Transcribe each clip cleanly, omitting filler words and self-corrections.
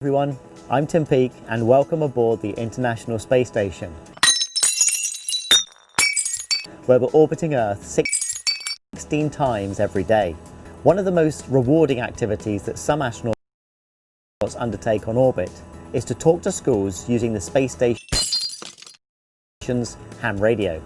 Everyone, I'm Tim Peake and welcome aboard the International Space Station, where we're orbiting Earth 16 times every day. One of the most rewarding activities that some astronauts undertake on orbit is to talk to schools using the space station's ham radio.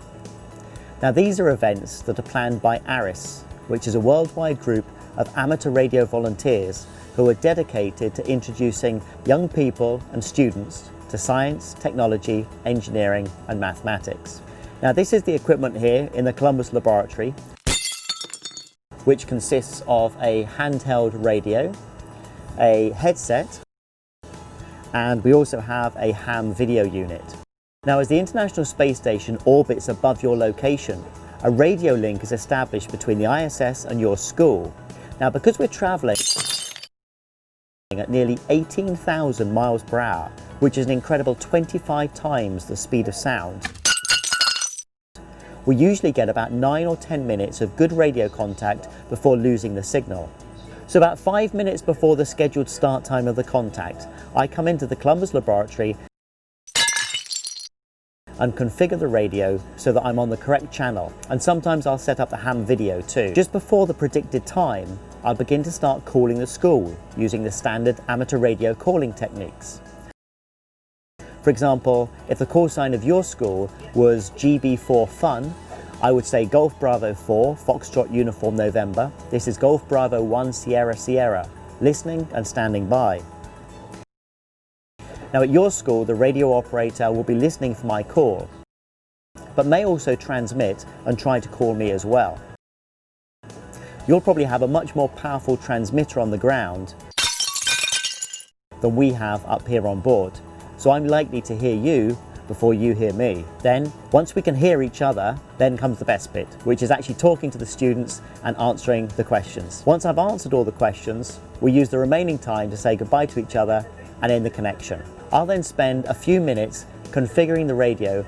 Now these are events that are planned by ARIS, which is a worldwide group of amateur radio volunteers who are dedicated to introducing young people and students to science, technology, engineering and mathematics. Now this is the equipment here in the Columbus laboratory, which consists of a handheld radio, a headset, and we also have a ham video unit. Now as the International Space Station orbits above your location, a radio link is established between the ISS and your school. Now because we're travelling at nearly 18,000 miles per hour, which is an incredible 25 times the speed of sound, we usually get about 9 or 10 minutes of good radio contact before losing the signal. So about 5 minutes before the scheduled start time of the contact, I come into the Columbus laboratory and configure the radio so that I'm on the correct channel, and sometimes I'll set up the ham video too. Just before the predicted time, I'll begin to start calling the school using the standard amateur radio calling techniques. For example, if the call sign of your school was GB4 Fun, I would say Golf Bravo 4 Foxtrot Uniform November. This is Golf Bravo 1 Sierra Sierra, listening and standing by. Now at your school, the radio operator will be listening for my call, but may also transmit and try to call me as well. You'll probably have a much more powerful transmitter on the ground than we have up here on board, so I'm likely to hear you before you hear me. Then, once we can hear each other, then comes the best bit, which is actually talking to the students and answering the questions. Once I've answered all the questions, we use the remaining time to say goodbye to each other and end the connection. I'll then spend a few minutes configuring the radio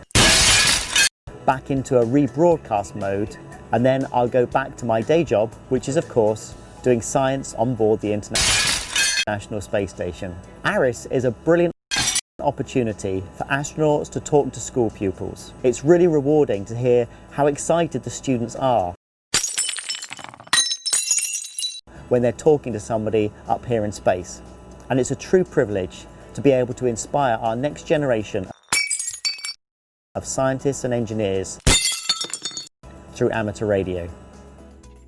back into a rebroadcast mode, and then I'll go back to my day job, which is of course doing science on board the International Space Station. ARIS is a brilliant opportunity for astronauts to talk to school pupils. It's really rewarding to hear how excited the students are when they're talking to somebody up here in space. And it's a true privilege to be able to inspire our next generation of scientists and engineers through amateur radio.